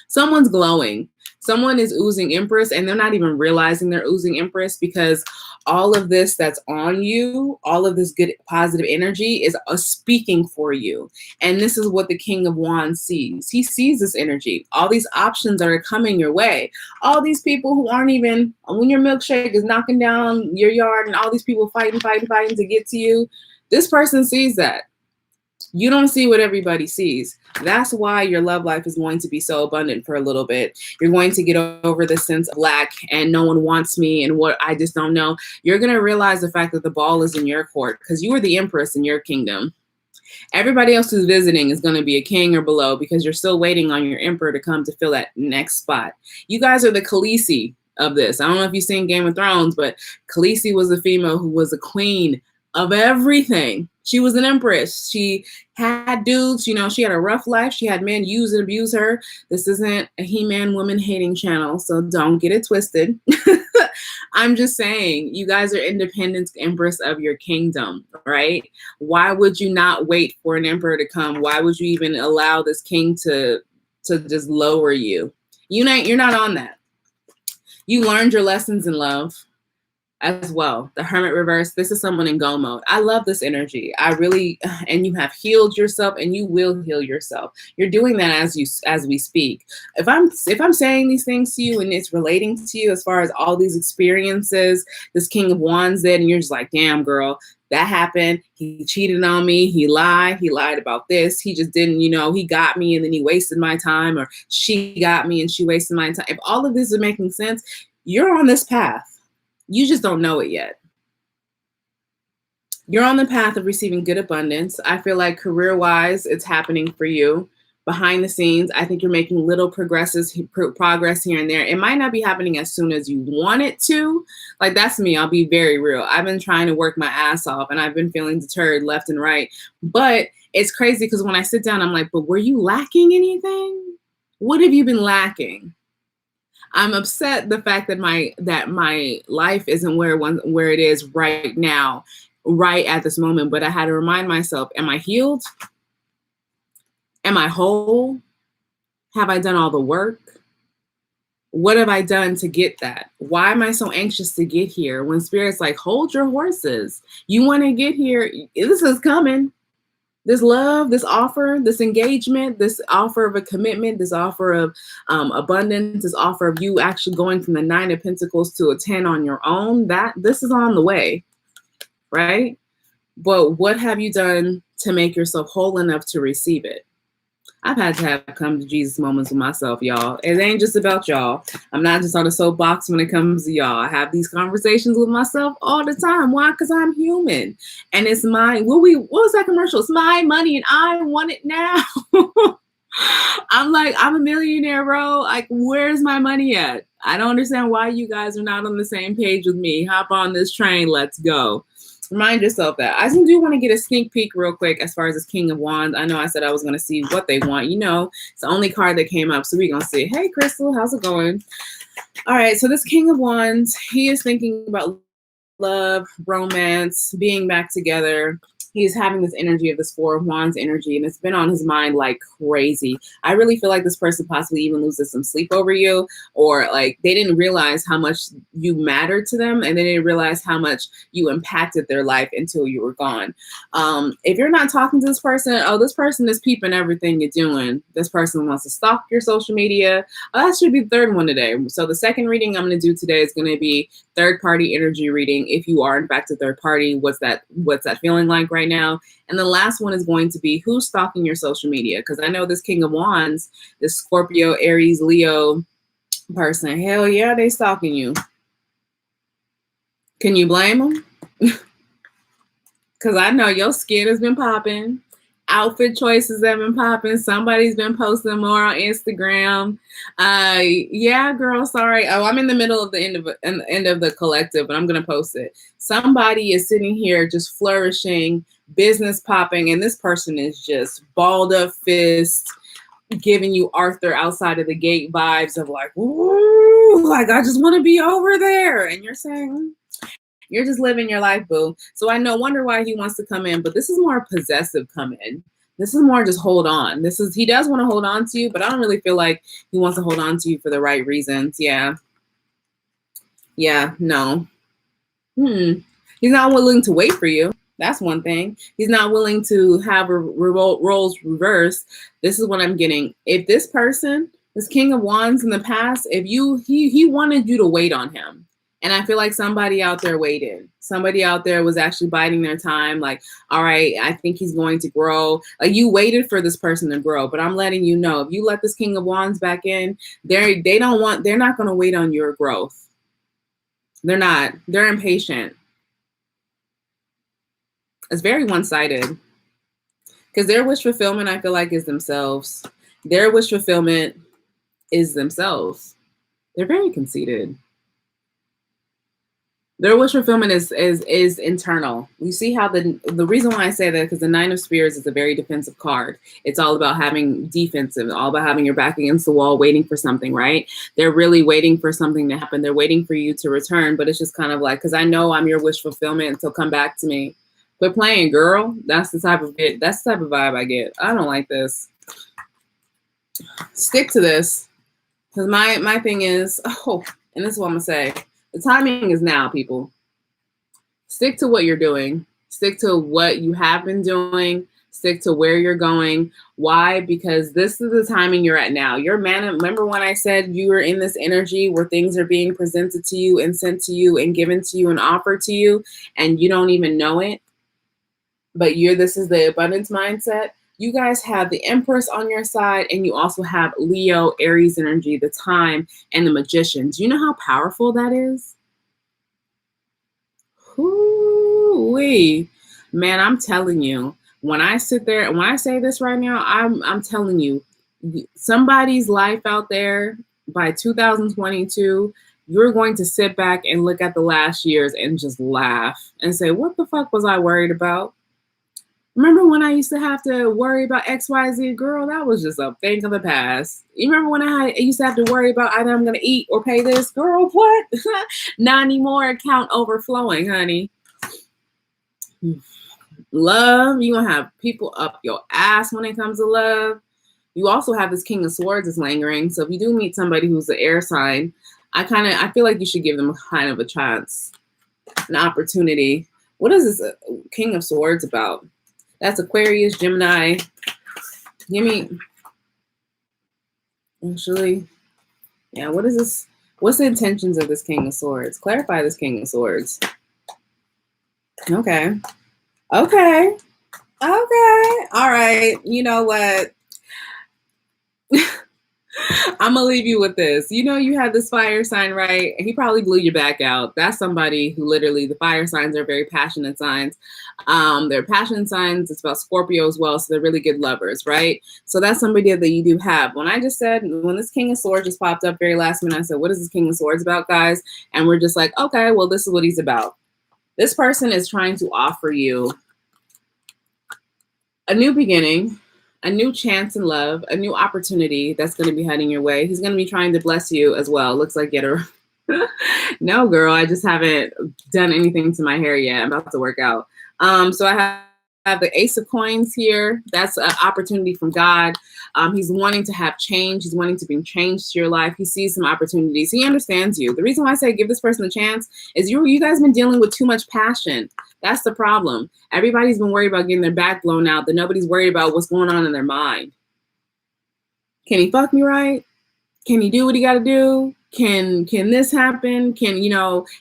Speaker 1: Someone's glowing. Someone is oozing Empress, and they're not even realizing they're oozing Empress, because all of this that's on you, all of this good positive energy is speaking for you. And this is what the King of Wands sees. He sees this energy. All these options are coming your way. All these people who aren't even, when your milkshake is knocking down your yard and all these people fighting to get to you, this person sees that. You don't see what everybody sees. That's why your love life is going to be so abundant for a little bit. You're going to get over the sense of lack and no one wants me and what I just don't know. You're going to realize the fact that the ball is in your court, because you are the Empress in your kingdom. Everybody else who's visiting is going to be a king or below, because you're still waiting on your emperor to come to fill that next spot. You guys are the Khaleesi of this. I don't know if you've seen Game of Thrones, but Khaleesi was a female who was a queen of everything. She was an empress. She had dudes, she had a rough life. She had men use and abuse her. This isn't a He-Man woman hating channel, so don't get it twisted. I'm just saying, you guys are independent empress of your kingdom, right? Why would you not wait for an emperor to come? Why would you even allow this king to just lower you? You're not on that. You learned your lessons in love as well. The Hermit reverse. This is someone in go mode. I love this energy. And you have healed yourself, and you will heal yourself. You're doing that as we speak. If I'm saying these things to you and it's relating to you as far as all these experiences, this King of Wands did, and you're just like, damn, girl, that happened. He cheated on me. He lied about this. He just didn't, he got me and then he wasted my time, or she got me and she wasted my time. If all of this is making sense, you're on this path. You just don't know it yet. You're on the path of receiving good abundance. I feel like career-wise, it's happening for you. Behind the scenes, I think you're making little progress here and there. It might not be happening as soon as you want it to. Like, that's me. I'll be very real. I've been trying to work my ass off, and I've been feeling deterred left and right. But it's crazy, because when I sit down, I'm like, but were you lacking anything? What have you been lacking? I'm upset the fact that my life isn't where it is right now, right at this moment. But I had to remind myself, am I healed? Am I whole? Have I done all the work? What have I done to get that? Why am I so anxious to get here when Spirit's like, hold your horses. You want to get here. This is coming. This love, this offer, this engagement, this offer of a commitment, this offer of abundance, this offer of you actually going from the 9 of Pentacles to a 10 on your own, this is on the way, right? But what have you done to make yourself whole enough to receive it. I've had to have come to Jesus moments with myself, y'all. It ain't just about y'all. I'm not just on a soapbox when it comes to y'all. I have these conversations with myself all the time. Why? Because I'm human. And it's mine. What was that commercial? It's my money and I want it now. I'm like, I'm a millionaire, bro. Like, where's my money at? I don't understand why you guys are not on the same page with me. Hop on this train. Let's go. Remind yourself that. I do want to get a sneak peek real quick as far as this King of Wands. I know I said I was going to see what they want. You know, it's the only card that came up. So we're going to see. Hey, Crystal, how's it going? All right. So this King of Wands, he is thinking about love, romance, being back together. He's having this energy of this Four of Wands energy, and it's been on his mind like crazy. I really feel like this person possibly even loses some sleep over you, or like they didn't realize how much you mattered to them, and they didn't realize how much you impacted their life until you were gone. If you're not talking to this person, oh, this person is peeping everything you're doing. This person wants to stalk your social media. Oh, that should be the third one today. So the second reading I'm going to do today is going to be third party energy reading. If you are in fact a third party, what's that feeling like right now? And the last one is going to be who's stalking your social media, because I know this King of Wands, this Scorpio, Aries, Leo person, hell yeah, they stalking you. Can you blame them? Because I know your skin has been popping. Outfit choices have been popping. Somebody's been posting more on Instagram. Yeah, girl, sorry. Oh, I'm in the middle of the end of the collective, but I'm gonna post it. Somebody is sitting here just flourishing, business popping, and this person is just balled up fist, giving you Arthur outside of the gate vibes of like, ooh, like I just want to be over there. And you're saying, you're just living your life, boo. So I wonder why he wants to come in, but this is more possessive come in. This is more just hold on. He does want to hold on to you, but I don't really feel like he wants to hold on to you for the right reasons. Yeah. Yeah, no. He's not willing to wait for you. That's one thing. He's not willing to have roles reversed. This is what I'm getting. If this person, this King of Wands in the past, if he wanted you to wait on him. And I feel like somebody out there waited. Somebody out there was actually biding their time. Like, all right, I think he's going to grow. Like you waited for this person to grow. But I'm letting you know, if you let this King of Wands back in, they're not going to wait on your growth. They're not. They're impatient. It's very one-sided. Because their wish fulfillment, I feel like, is themselves. Their wish fulfillment is themselves. They're very conceited. Their wish fulfillment is internal. You see how the reason why I say that, because the Nine of Spears is a very defensive card. It's all about having defensive, all about having your back against the wall, waiting for something, right? They're really waiting for something to happen. They're waiting for you to return, but it's just kind of like, because I know I'm your wish fulfillment, so come back to me. Quit playing, girl. That's the type of vibe I get. I don't like this. Stick to this, because my thing is, and this is what I'm gonna say. The timing is now, people. Stick to what you're doing. Stick to what you have been doing. Stick to where you're going. Why? Because this is the timing you're at now. Remember when I said you were in this energy where things are being presented to you and sent to you and given to you and offered to you, and you don't even know it? But this is the abundance mindset. You guys have the Empress on your side, and you also have Leo, Aries energy, the time, and the Magician. Do you know how powerful that is? Hoo-wee. Man, I'm telling you, when I sit there and when I say this right now, I'm telling you, somebody's life out there by 2022, you're going to sit back and look at the last years and just laugh and say, what the fuck was I worried about? Remember when I used to have to worry about XYZ? Girl, that was just a thing of the past. You remember when I used to have to worry about either I'm going to eat or pay this? Girl, what? Not anymore. Account overflowing, honey. Love, you're going to have people up your ass when it comes to love. You also have this King of Swords that's lingering. So if you do meet somebody who's the air sign, I feel like you should give them kind of a chance, an opportunity. What is this King of Swords about? That's Aquarius, Gemini. Give me, actually, yeah, what is this? What's the intentions of this King of Swords? Clarify this King of Swords. Okay. Okay. All right. You know what? I'm gonna leave you with this. You know, you had this fire sign, right? He probably blew your back out. That's somebody who literally, the fire signs are very passionate signs. They're passionate signs. It's about Scorpio as well, so they're really good lovers, right? So that's somebody that you do have. When I just said, when this King of Swords just popped up very last minute, I said, "What is this King of Swords about, guys?" And we're just like, "Okay, well, this is what he's about." This person is trying to offer you a new beginning, a new chance in love, a new opportunity that's going to be heading your way. He's going to be trying to bless you as well. Looks like get her. No, girl, I just haven't done anything to my hair yet. I'm about to work out. So I have the Ace of Coins here. That's an opportunity from God. He's wanting to have change. He's wanting to bring change to your life. He sees some opportunities. He understands you. The reason why I say give this person a chance is you guys been dealing with too much passion. That's the problem. Everybody's been worried about getting their back blown out, but nobody's worried about what's going on in their mind. Can he fuck me right? Can he do what he got to do? Can this happen? Can,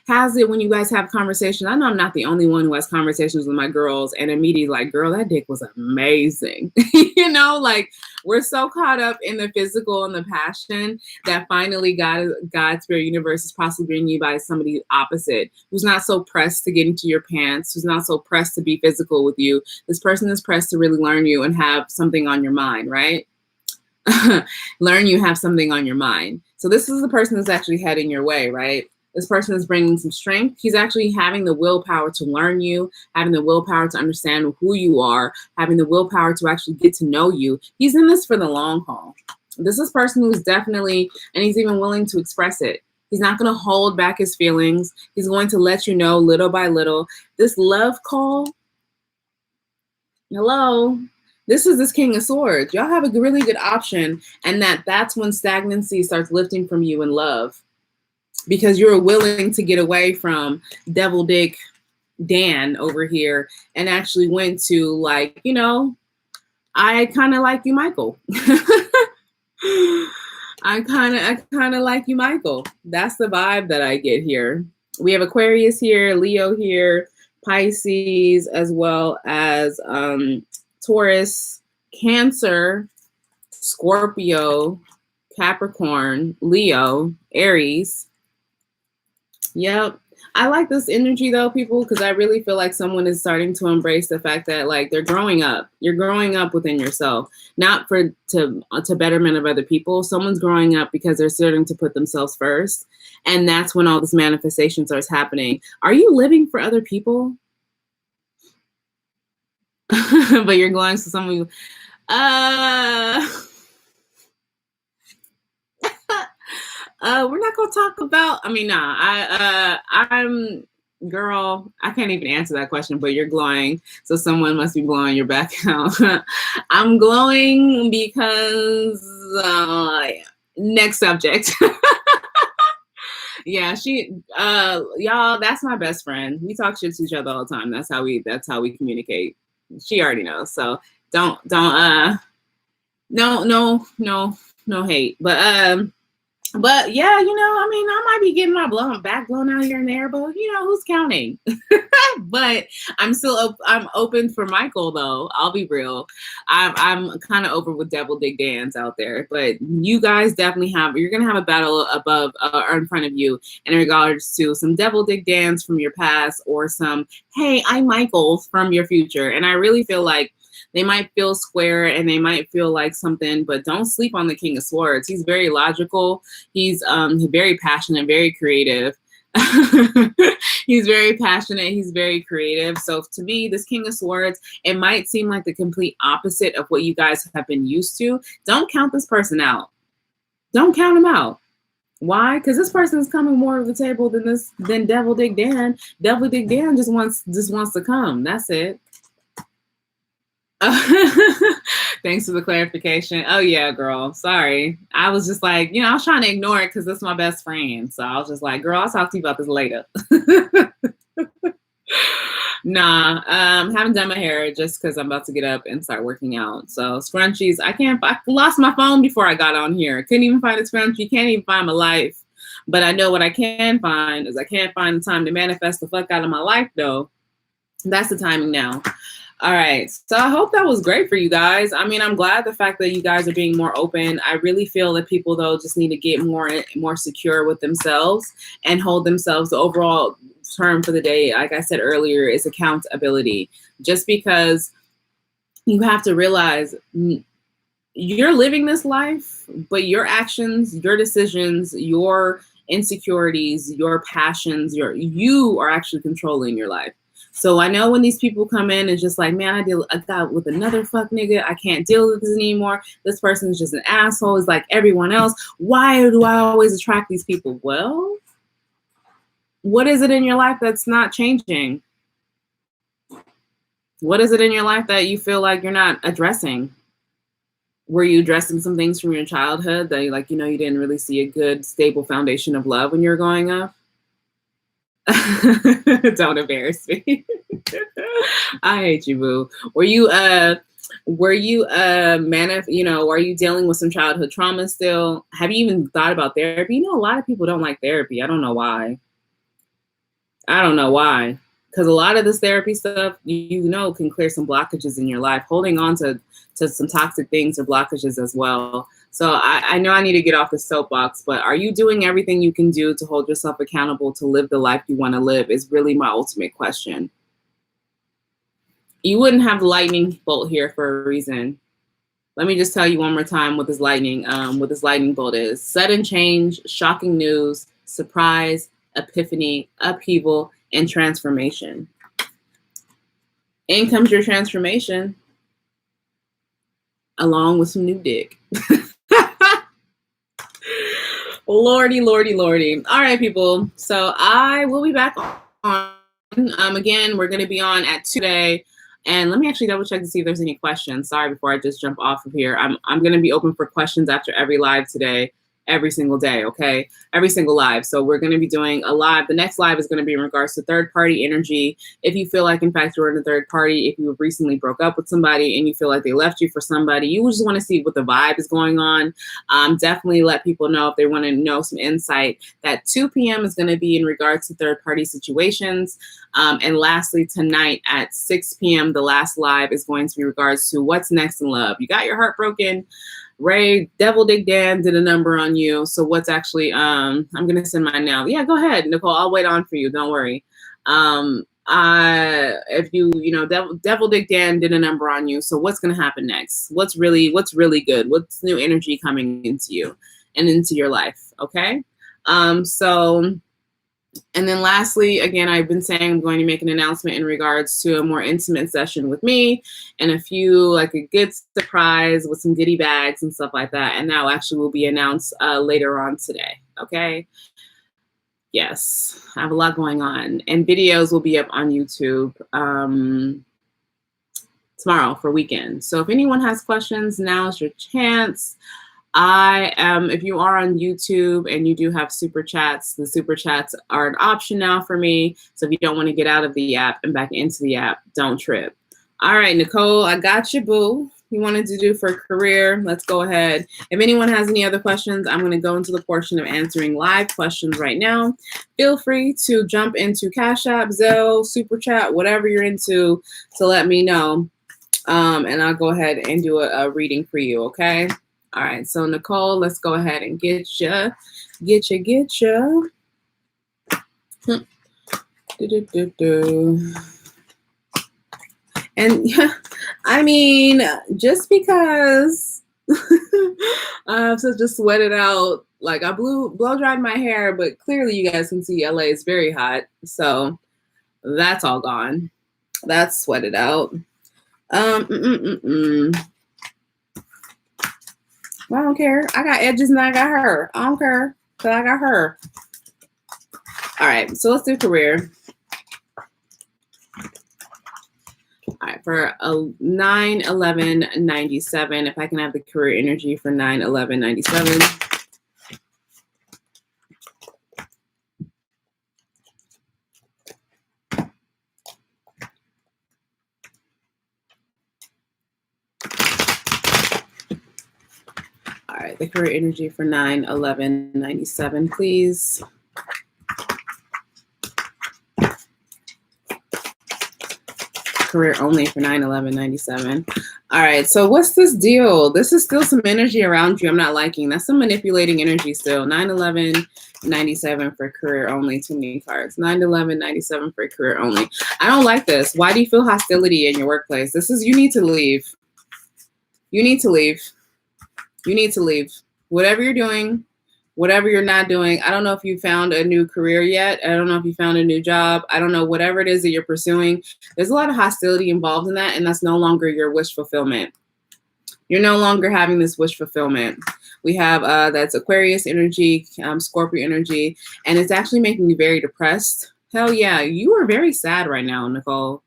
Speaker 1: how's it when you guys have conversations? I know I'm not the only one who has conversations with my girls and immediately like, girl, that dick was amazing. Like we're so caught up in the physical and the passion that finally God, Spirit, Universe is possibly bringing you by somebody opposite who's not so pressed to get into your pants, who's not so pressed to be physical with you. This person is pressed to really learn you and have something on your mind, right? Learn you have something on your mind. So this is the person that's actually heading your way, right? This person is bringing some strength. He's actually having the willpower to learn you, having the willpower to understand who you are, having the willpower to actually get to know you. He's in this for the long haul. This is a person who's definitely, and he's even willing to express it. He's not going to hold back his feelings. He's going to let you know little by little. This love call, hello, this is this King of Swords. Y'all have a really good option, and that's when stagnancy starts lifting from you in love, because you're willing to get away from Devil Dick Dan over here and actually went to like, I kind of like you, Michael. I kind of like you, Michael. That's the vibe that I get here. We have Aquarius here, Leo here, Pisces, as well as Taurus, Cancer, Scorpio, Capricorn, Leo, Aries. Yep. I like this energy though, people, because I really feel like someone is starting to embrace the fact that like they're growing up. You're growing up within yourself, not to betterment of other people. Someone's growing up because they're starting to put themselves first. And that's when all this manifestation starts happening. Are you living for other people? But you're going to someone we're not gonna talk about. I'm girl. I can't even answer that question. But you're glowing, so someone must be blowing your back out. I'm glowing because next subject. Yeah, y'all. That's my best friend. We talk shit to each other all the time. That's how we communicate. She already knows. So don't no hate. But yeah, I might be getting my back blown out here and there, but who's counting? But I'm open for Michael though. I'll be real. I'm kind of over with Devil Dick Dans out there, but you guys definitely you're gonna have a battle above or in front of you in regards to some Devil Dick Dans from your past or some, hey, I'm Michael from your future. And I really feel like they might feel square and they might feel like something, but don't sleep on the King of Swords. He's very logical. He's very passionate, very creative. He's very passionate. He's very creative. So to me, this King of Swords, it might seem like the complete opposite of what you guys have been used to. Don't count this person out. Don't count him out. Why? Because this person is coming more to the table than Devil Dick Dan. Devil Dick Dan just wants to come. That's it. Thanks for the clarification. Oh yeah, girl. Sorry. I was just like, I was trying to ignore it because that's my best friend. So I was just like, girl, I'll talk to you about this later. Nah, haven't done my hair just because I'm about to get up and start working out. So scrunchies, I lost my phone before I got on here. Couldn't even find a scrunchie. Can't even find my life. But I know what I can find is I can't find the time to manifest the fuck out of my life though. That's the timing now. All right. So I hope that was great for you guys. I mean, I'm glad the fact that you guys are being more open. I really feel that people though just need to get more secure with themselves and hold themselves. The overall term for the day, like I said earlier, is accountability. Just because you have to realize you're living this life, but your actions, your decisions, your insecurities, your passions, you are actually controlling your life. So I know when these people come in and just like, man, I got with another fuck nigga. I can't deal with this anymore. This person's just an asshole. It's like everyone else. Why do I always attract these people? Well, what is it in your life that's not changing? What is it in your life that you feel like you're not addressing? Were you addressing some things from your childhood that, like, you didn't really see a good, stable foundation of love when you were growing up? Don't embarrass me. I hate you, boo. Were you are you dealing with some childhood trauma still? Have you even thought about therapy? A lot of people don't like therapy. I don't know why. Because a lot of this therapy stuff, can clear some blockages in your life. Holding on to some toxic things or blockages as well. So I know I need to get off the soapbox, but are you doing everything you can do to hold yourself accountable to live the life you want to live is really my ultimate question. You wouldn't have the lightning bolt here for a reason. Let me just tell you one more time what this lightning bolt is. Sudden change, shocking news, surprise, epiphany, upheaval, and transformation. In comes your transformation, along with some new dick. Lordy, lordy, lordy. All right, people. So I will be back on. Again, we're going to be on at 2 today. And let me actually double check to see if there's any questions. Sorry, before I just jump off of here. I'm going to be open for questions after every live today. Every single day, okay? Every single live. So we're going to be doing a live. The next live is going to be in regards to third-party energy. If you feel like, in fact, you're in a third party, if you have recently broke up with somebody and you feel like they left you for somebody, you just want to see what the vibe is going on. Definitely let people know if they want to know some insight. That 2 p.m. is going to be in regards to third-party situations. And lastly, tonight at 6 p.m., the last live is going to be in regards to what's next in love. You got your heart broken. Ray, Devil Dick Dan did a number on you. So what's actually, I'm going to send mine now. Yeah, go ahead, Nicole. I'll wait on for you. Don't worry. If Devil Dick Dan did a number on you. So what's going to happen next? What's really good? What's new energy coming into you and into your life? Okay. And then lastly, again, I've been saying I'm going to make an announcement in regards to a more intimate session with me and a few, like a good surprise with some goodie bags and stuff like that. And that actually will be announced later on today. Okay. Yes, I have a lot going on, and videos will be up on YouTube tomorrow for weekend. So if anyone has questions, now's your chance. If you are on YouTube and you do have super chats, the super chats are an option now for me. So if you don't want to get out of the app and back into the app, don't trip. All right, Nicole, I got you, boo. You wanted to do for career. Let's go ahead. If anyone has any other questions, I'm going to go into the portion of answering live questions right now. Feel free to jump into CashApp, Zelle, Super Chat, whatever you're into, to let me know. And I'll go ahead and do a reading for you, okay? All right, so Nicole, let's go ahead and get you. And I mean, just because I have to just sweat it out, like I blow dried my hair, but clearly you guys can see LA is very hot, so that's all gone. That's sweated out. I don't care. I got edges and I got her. I don't care because I got her. All right, so let's do career. All right, for a 9/11/97, if I can have the career energy for 9/11/97. All right, the career energy for 9/11/97, please. career only for 9/11/97. All right, so what's this deal? This is still some energy around you I'm not liking. That's some manipulating energy still. 9/11/97 for career only. Too many cards. 9/11/97 for career only. I don't like this. Why do you feel hostility in your workplace? This is, you need to leave. You need to leave. You need to leave. Whatever you're doing, whatever you're not doing. I don't know if you found a new career yet. I don't know if you found a new job. I don't know, whatever it is that you're pursuing. There's a lot of hostility involved in that, and that's no longer your wish fulfillment. You're no longer having this wish fulfillment. We have that's Aquarius energy, Scorpio energy, and it's actually making you very depressed. Hell yeah, you are very sad right now, Nicole.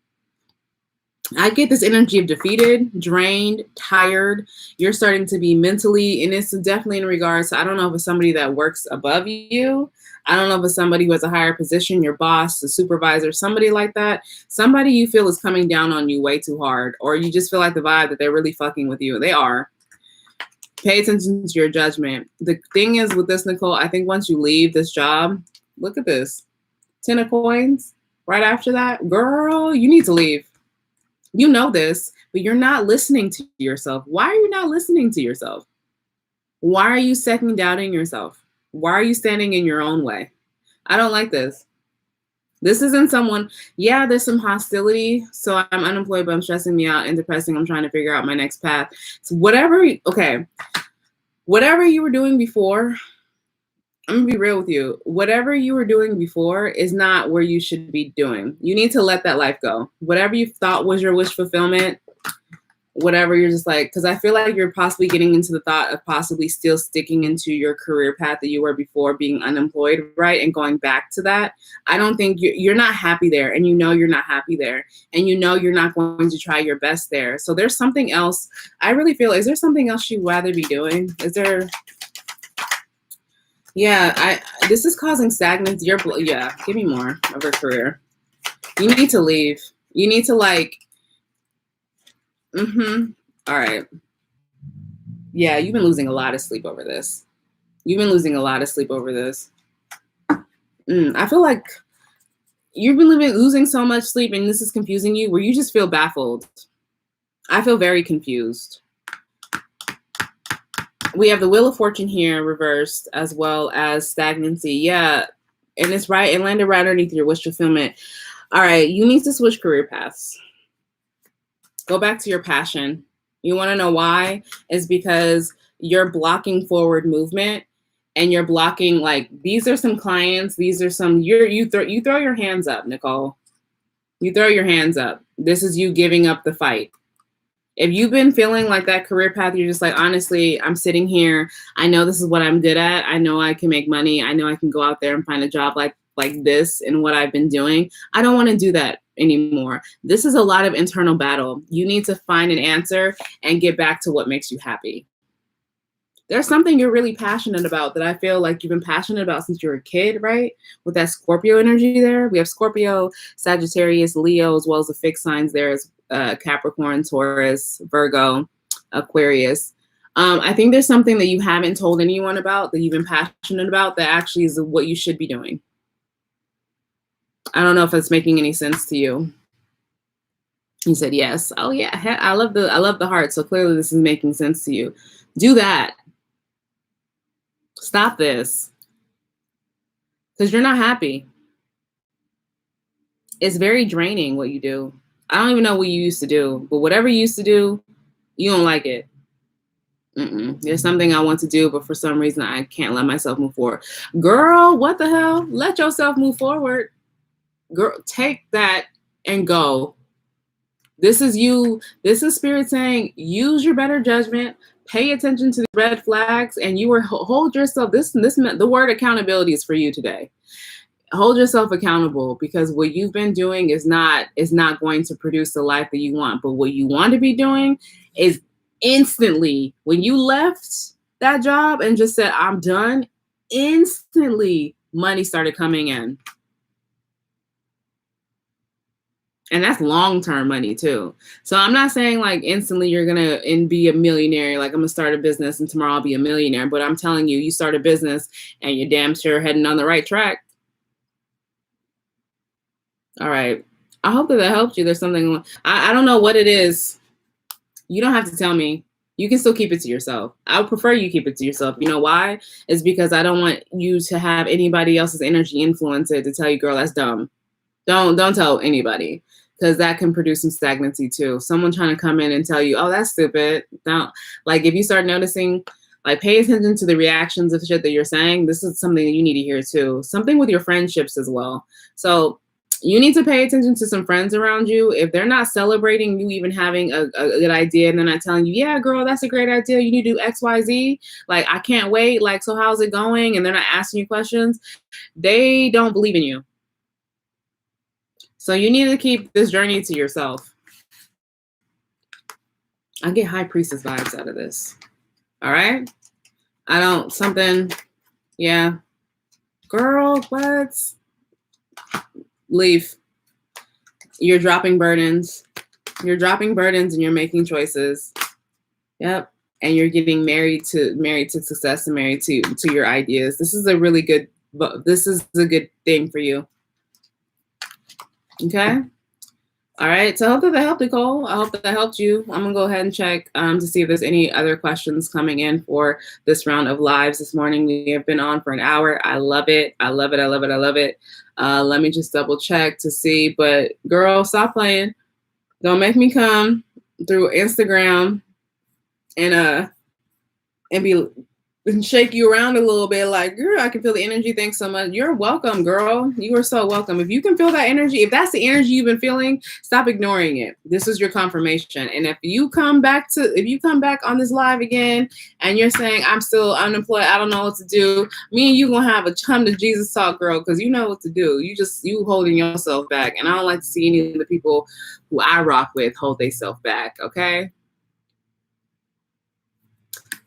Speaker 1: I get this energy of defeated, drained, tired. You're starting to be mentally, and it's definitely in regards to, I don't know if it's somebody that works above you. I don't know if it's somebody who has a higher position, your boss, the supervisor, somebody like that. Somebody you feel is coming down on you way too hard, or you just feel like the vibe that they're really fucking with you. They are. Pay attention to your judgment. The thing is with this, Nicole, I think once you leave this job, look at this. 10 of coins. Right after that, girl, you need to leave. You know this, but you're not listening to yourself. Why are you not listening to yourself? Why are you second doubting yourself? Why are you standing in your own way? I don't like this. This isn't someone, yeah, there's some hostility. So I'm unemployed, but I'm stressing me out and depressing. I'm trying to figure out my next path. So whatever you were doing before, I'm gonna be real with you. Whatever you were doing before is not where you should be doing. You need to let that life go. Whatever you thought was your wish fulfillment, whatever, you're just like, because I feel like you're possibly getting into the thought of possibly still sticking into your career path that you were before, being unemployed, right? And going back to that. I don't think you're not happy there, and you know you're not happy there, and you know you're not going to try your best there. So there's something else. I really feel, is there something else you'd rather be doing? Is there? Yeah, this is causing stagnancy. Yeah, give me more of her career. You need to leave. You need to all right. Yeah, you've been losing a lot of sleep over this. You've been losing a lot of sleep over this. I feel like you've been losing so much sleep, and this is confusing you, where you just feel baffled. I feel very confused. We have the Wheel of Fortune here reversed, as well as stagnancy. Yeah, and it's right. It landed right underneath your wish fulfillment. All right, you need to switch career paths. Go back to your passion. You want to know why? It's because you're blocking forward movement, and you're blocking, like, these are some clients. These are some, you throw your hands up, Nicole. You throw your hands up. This is you giving up the fight. If you've been feeling like that career path, you're just like, honestly, I'm sitting here. I know this is what I'm good at. I know I can make money. I know I can go out there and find a job like this and what I've been doing. I don't want to do that anymore. This is a lot of internal battle. You need to find an answer and get back to what makes you happy. There's something you're really passionate about that I feel like you've been passionate about since you were a kid, right? With that Scorpio energy there. We have Scorpio, Sagittarius, Leo, as well as the fixed signs there as Capricorn, Taurus, Virgo, Aquarius. I think there's something that you haven't told anyone about, that you've been passionate about, that actually is what you should be doing. I don't know if it's making any sense to you. He said yes. Oh yeah, I love the heart. So clearly this is making sense to you. Do that. Stop this. Because you're not happy. It's very draining what you do. I don't even know what you used to do, but whatever you used to do, you don't like it. There's something I want to do, but for some reason I can't let myself move forward. Girl, what the hell? Let yourself move forward. Girl, take that and go. This is you. This is Spirit saying, use your better judgment, pay attention to the red flags, and you will hold yourself. The word accountability is for you today. Hold yourself accountable, because what you've been doing is not going to produce the life that you want. But what you want to be doing is instantly, when you left that job and just said, I'm done, instantly money started coming in. And that's long-term money too. So I'm not saying like instantly you're going to be a millionaire. Like I'm going to start a business and tomorrow I'll be a millionaire. But I'm telling you, you start a business and you're damn sure heading on the right track. All right. I hope that that helped you. There's something, I don't know what it is. You don't have to tell me. You can still keep it to yourself. I would prefer you keep it to yourself. You know why? It's because I don't want you to have anybody else's energy influence it to tell you, girl, that's dumb. Don't tell anybody, because that can produce some stagnancy too. Someone trying to come in and tell you, oh, that's stupid. Don't, like, if you start noticing, like, pay attention to the reactions of shit that you're saying. This is something that you need to hear too. Something with your friendships as well. So you need to pay attention to some friends around you. If they're not celebrating you even having a good idea, and they're not telling you, yeah, girl, that's a great idea, you need to do XYZ, like, I can't wait, like, so how's it going? And they're not asking you questions, they don't believe in you. So you need to keep this journey to yourself. I get high priestess vibes out of this. All right. I don't, something, yeah. Girl, what? Leave. You're dropping burdens. You're dropping burdens and you're making choices. Yep. And you're getting married to success and married to your ideas. This is a really good, this is a good thing for you. Okay. All right. So I hope that helped, Nicole. I hope that helped you. I'm going to go ahead and check to see if there's any other questions coming in for this round of lives this morning. We have been on for an hour. I love it. I love it. I love it. I love it. Let me just double check to see. But girl, stop playing. Don't make me come through Instagram and be and shake you around a little bit, like, girl, I can feel the energy. Thanks so much. You're welcome, girl. You are so welcome. If you can feel that energy, if that's the energy you've been feeling, stop ignoring it. This is your confirmation. And if you come back on this live again and you're saying, I'm still unemployed, I don't know what to do, me and you gonna have a come to Jesus talk, girl, because you know what to do. You holding yourself back. And I don't like to see any of the people who I rock with hold themselves back, okay?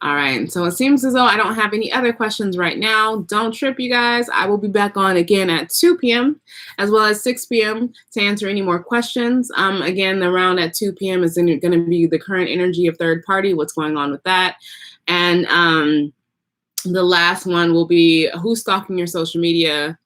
Speaker 1: All right, so it seems as though I don't have any other questions right now. Don't trip, you guys. I will be back on again at 2 p.m. as well as 6 p.m. to answer any more questions. Again, the round at 2 p.m. is going to be the current energy of third party, what's going on with that. And the last one will be who's stalking your social media.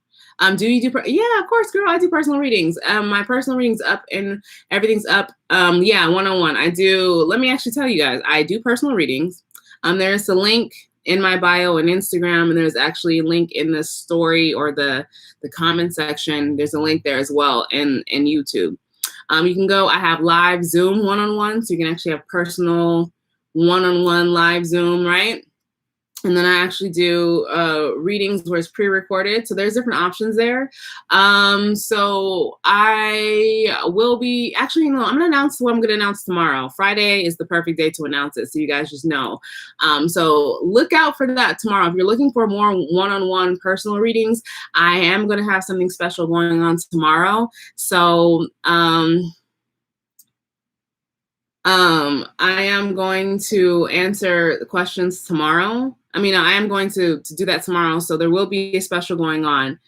Speaker 1: Do you do? Yeah, of course, girl. I do personal readings. My personal readings up and everything's up. Yeah, one-on-one. I do. Let me actually tell you guys. I do personal readings. There's a link in my bio on Instagram, and there's actually a link in the story or the comment section. There's a link there as well in YouTube. You can go. I have live Zoom one-on-one, so you can actually have personal one-on-one live Zoom, right? And then I actually do readings where it's pre-recorded. So there's different options there. So I will be, actually, no, I'm going to announce what I'm going to announce tomorrow. Friday is the perfect day to announce it, so you guys just know. So look out for that tomorrow. If you're looking for more one-on-one personal readings, I am going to have something special going on tomorrow. So I am going to answer the questions tomorrow. I am going to do that tomorrow. So there will be a special going on.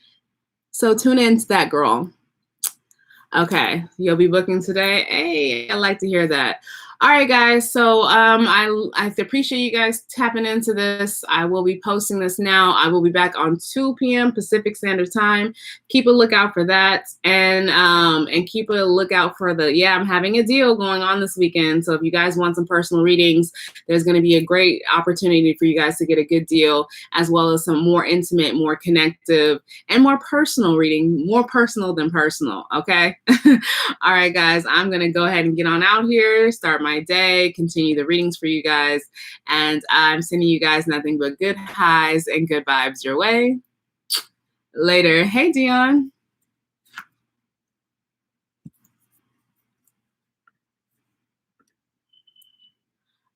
Speaker 1: So tune in to that, girl. Okay, you'll be booking today. Hey, I like to hear that. All right, guys. So I appreciate you guys tapping into this. I will be posting this now. I will be back on 2 p.m. Pacific Standard Time. Keep a lookout for that, and keep a lookout for I'm having a deal going on this weekend. So if you guys want some personal readings, there's going to be a great opportunity for you guys to get a good deal, as well as some more intimate, more connective, and more personal reading, more personal than personal. Okay. All right, guys. I'm going to go ahead and get on out here. Start my day, continue the readings for you guys, and I'm sending you guys nothing but good highs and good vibes your way. Later. Hey, Dion.